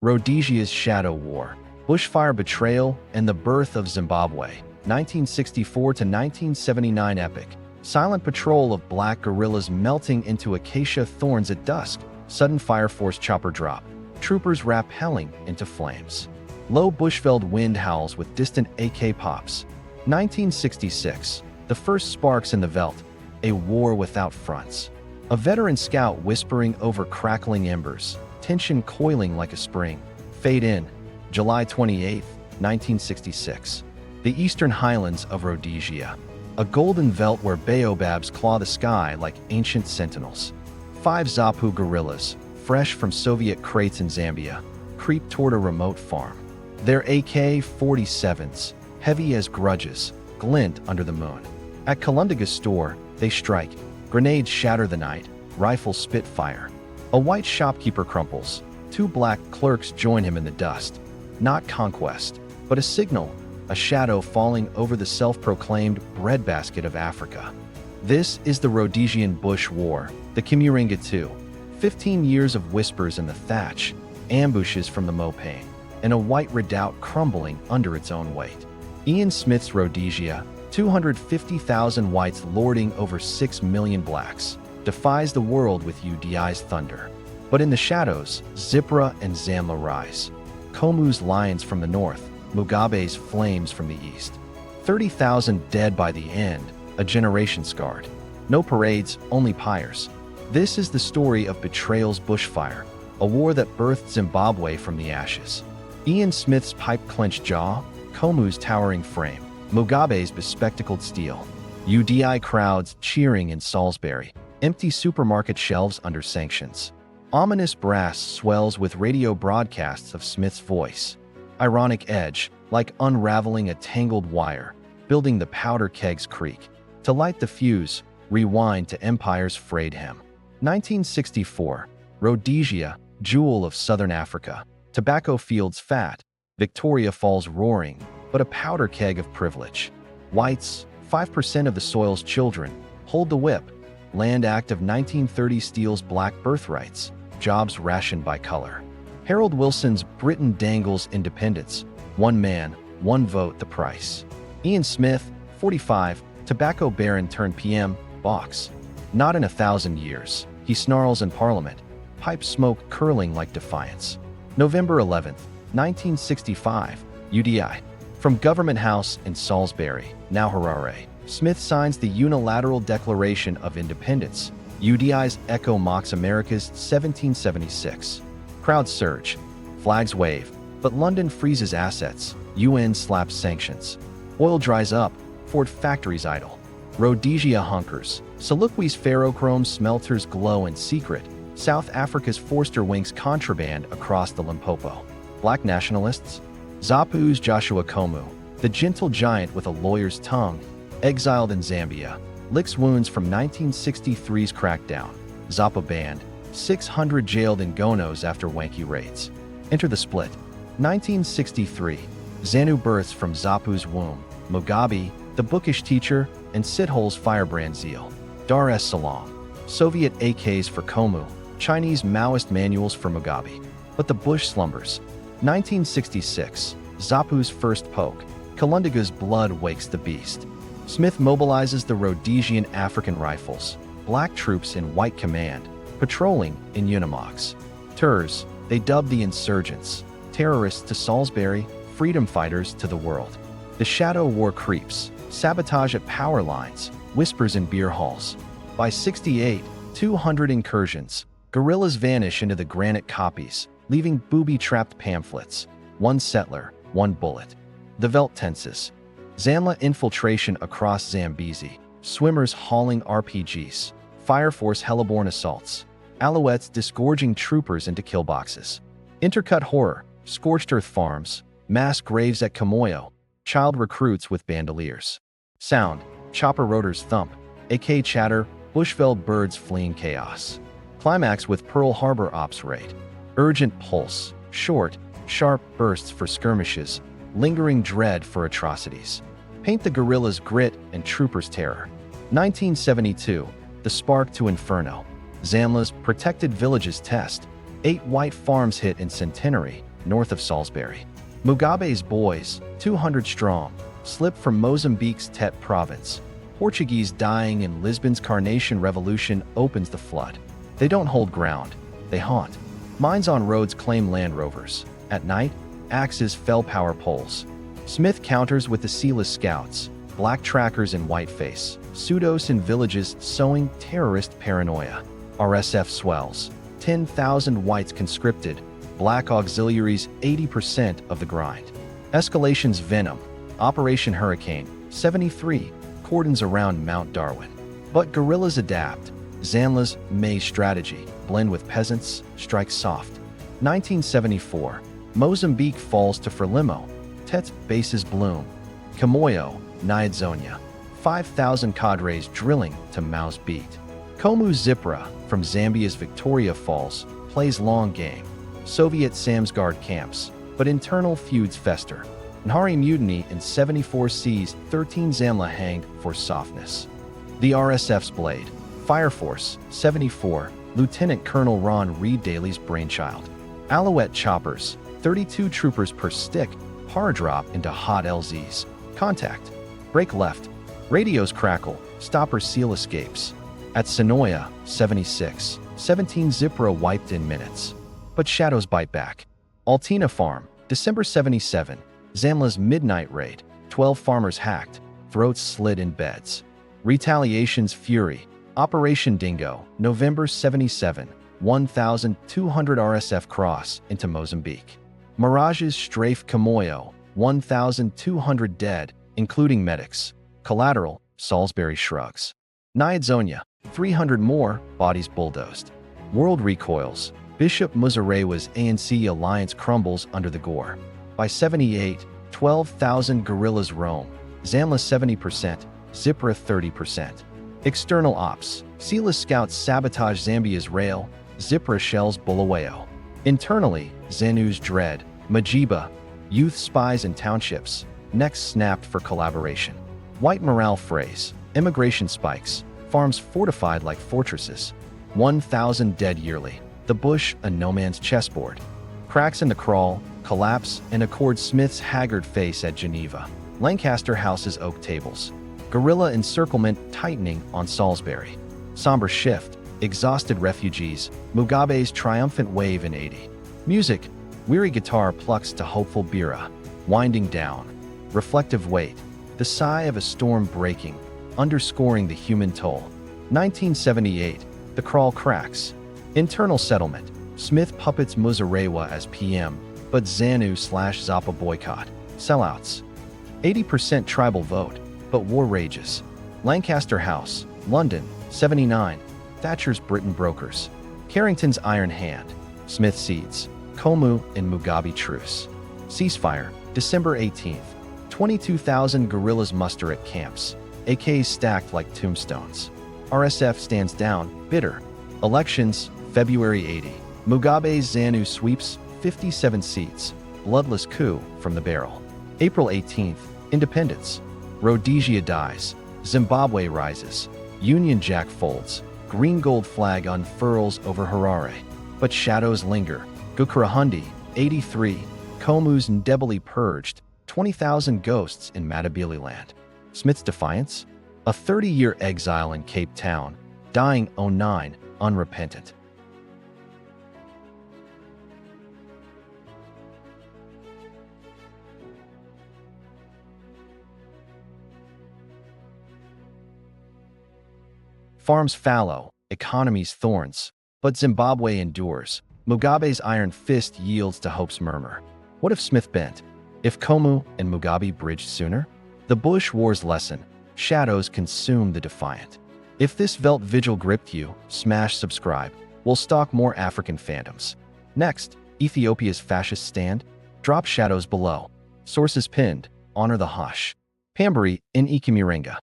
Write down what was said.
Rhodesia's Shadow War, Bushfire Betrayal, and the Birth of Zimbabwe, 1964 to 1979 epic. Silent patrol of black guerrillas melting into acacia thorns at dusk. Sudden Fire Force chopper drop. Troopers rappelling into flames. Low Bushveld wind howls with distant AK pops. 1966. The first sparks in the veldt. A war without fronts. A veteran scout whispering over crackling embers. Tension coiling like a spring. Fade in. July 28, 1966. The eastern highlands of Rhodesia. A golden veldt where baobabs claw the sky like ancient sentinels. 5 Zapu guerrillas, fresh from Soviet crates in Zambia, creep toward a remote farm. Their AK-47s, heavy as grudges, glint under the moon. At Kalundaga's store, they strike. Grenades shatter the night, rifles spit fire. A white shopkeeper crumples. 2 black clerks join him in the dust. Not conquest, but a signal, a shadow falling over the self-proclaimed breadbasket of Africa. This is the Rhodesian Bush War, the Kimuringa II. 15 years of whispers in the thatch, ambushes from the Mopane, and a white redoubt crumbling under its own weight. Ian Smith's Rhodesia, 250,000 whites lording over 6 million blacks, defies the world with UDI's thunder. But in the shadows, Zipra and Zamla rise. Komu's lions from the north, Mugabe's flames from the east. 30,000 dead by the end, a generation scarred. No parades, only pyres. This is the story of Betrayal's Bushfire, a war that birthed Zimbabwe from the ashes. Ian Smith's pipe-clenched jaw, Komu's towering frame, Mugabe's bespectacled steel. UDI crowds cheering in Salisbury, empty supermarket shelves under sanctions. Ominous brass swells with radio broadcasts of Smith's voice. Ironic edge, like unraveling a tangled wire, building the powder kegs creak. To light the fuse, rewind to Empire's frayed hem. 1964, Rhodesia, jewel of southern Africa. Tobacco fields fat, Victoria Falls roaring, but a powder keg of privilege. Whites, 5% of the soil's children, hold the whip. Land Act of 1930 steals black birthrights, jobs rationed by color. Harold Wilson's Britain dangles independence. 1 man, 1 vote the price. Ian Smith, 45, tobacco baron turned PM, box. Not in 1,000 years, he snarls in Parliament, pipe smoke curling like defiance. November 11th, 1965, UDI. From Government House in Salisbury, now Harare, Smith signs the Unilateral Declaration of Independence. UDI's echo mocks America's 1776. Crowds surge, flags wave, but London freezes assets, UN slaps sanctions. Oil dries up, Ford factories idle. Rhodesia hunkers, Seleuqui's ferrochrome smelters glow in secret. South Africa's Forster winks contraband across the Limpopo. Black nationalists, Zapu's Joshua Komu, the gentle giant with a lawyer's tongue, exiled in Zambia, licks wounds from 1963's crackdown. Zapa banned, 600 jailed in Gonos after Wanky raids. Enter the split. 1963, ZANU births from Zapu's womb, Mugabe, the bookish teacher, and Sithol's firebrand zeal. Dar es Salaam, Soviet AKs for Komu, Chinese Maoist manuals for Mugabe. But the bush slumbers. 1966, Zapu's first poke, Kalundaga's blood wakes the beast. Smith mobilizes the Rhodesian African Rifles, black troops in white command, patrolling in Unimogs. Terrors, they dubbed the insurgents, terrorists to Salisbury, freedom fighters to the world. The shadow war creeps, sabotage at power lines, whispers in beer halls. By 68, 200 incursions, guerrillas vanish into the granite koppies, leaving booby-trapped pamphlets. 1 settler, 1 bullet. The veldt tenses. Zamla infiltration across Zambezi, swimmers hauling RPGs, Fire Force heliborne assaults, Alouettes disgorging troopers into killboxes. Intercut horror, scorched earth farms, mass graves at Kamoyo, child recruits with bandoliers. Sound, chopper rotors thump, AK chatter, Bushveld birds fleeing chaos. Climax with Pearl Harbor ops raid. Urgent pulse, short, sharp bursts for skirmishes, lingering dread for atrocities. Paint the guerrillas' grit and troopers' terror. 1972, the spark to inferno. Zamla's protected villages test. 8 white farms hit in Centenary, north of Salisbury. Mugabe's boys, 200 strong, slip from Mozambique's Tete province. Portuguese dying in Lisbon's Carnation Revolution opens the flood. They don't hold ground, they haunt. Mines on roads claim Land Rovers. At night, axes fell power poles. Smith counters with the Sealess Scouts, black trackers in whiteface, pseudos in villages sowing terrorist paranoia. RSF swells, 10,000 whites conscripted, black auxiliaries 80% of the grind. Escalation's venom, Operation Hurricane, 73, cordons around Mount Darwin. But guerrillas adapt. Zanla's maize strategy, blend with peasants, strike soft. 1974, Mozambique falls to Frelimo. Tete's bases bloom. Kimoyo, Nyazonia, 5,000 cadres drilling to Mao's beat. Komu Zipra, from Zambia's Victoria Falls, plays long game. Soviet Samsgard camps, but internal feuds fester. Nhari mutiny in 74 sees 13 Zanla hanged for softness. The RSF's blade, Fire Force, 74, Lieutenant Colonel Ron Reed Daly's brainchild. Alouette choppers, 32 troopers per stick, par drop into hot LZs. Contact. Break left. Radios crackle, stopper seal escapes. At Sonoya, 76, 17 Zipra wiped in minutes. But shadows bite back. Altina Farm, December 77, Zanla's midnight raid, 12 farmers hacked, throats slit in beds. Retaliation's fury, Operation Dingo, November 77, 1,200 RSF cross into Mozambique. Mirage's strafe Kimoyo, 1,200 dead, including medics. Collateral, Salisbury shrugs. Nyazonia, 300 more, bodies bulldozed. World recoils, Bishop Muzorewa's ANC alliance crumbles under the gore. By 78, 12,000 guerrillas roam, Zanla 70%, Zipra 30%. External ops, Sealess Scouts sabotage Zambia's rail, Zipra shells Bulawayo. Internally, Zenu's dread, Majiba, youth spies in townships, necks snapped for collaboration. White morale phrase, immigration spikes, farms fortified like fortresses. 1,000 dead yearly. The bush, a no man's chessboard. Cracks in the crawl, collapse, and accord Smith's haggard face at Geneva. Lancaster House's oak tables. Guerrilla encirclement tightening on Salisbury. Somber shift, exhausted refugees, Mugabe's triumphant wave in 80. Music, weary guitar plucks to hopeful bira. Winding down. Reflective weight, the sigh of a storm breaking, underscoring the human toll. 1978, the crawl cracks. Internal settlement, Smith puppets Muzorewa as PM, but ZANU/Zappa boycott. Sellouts. 80% tribal vote, but war rages. Lancaster House, London, 79, Thatcher's Britain brokers. Carrington's Iron Hand, Smith seeds, Komu and Mugabe truce. Ceasefire, December 18th, 22,000 guerrillas muster at camps, AKs stacked like tombstones. RSF stands down, bitter. Elections, February 80. Mugabe's ZANU sweeps 57 seats, bloodless coup from the barrel. April 18th, Independence. Rhodesia dies, Zimbabwe rises, Union Jack folds, green gold flag unfurls over Harare. But shadows linger. Gukurahundi, 83, Komu's Ndebele purged, 20,000 ghosts in Matabeleland. Smith's defiance? A 30-year exile in Cape Town, dying 09, unrepentant. Farms fallow, economy's thorns. But Zimbabwe endures. Mugabe's iron fist yields to hope's murmur. What if Smith bent? If Komu and Mugabe bridged sooner? The Bush War's lesson. Shadows consume the defiant. If this Velt Vigil gripped you, smash subscribe. We'll stalk more African phantoms. Next, Ethiopia's fascist stand? Drop shadows below. Sources pinned. Honor the hush. Pambari in Ikimurenga.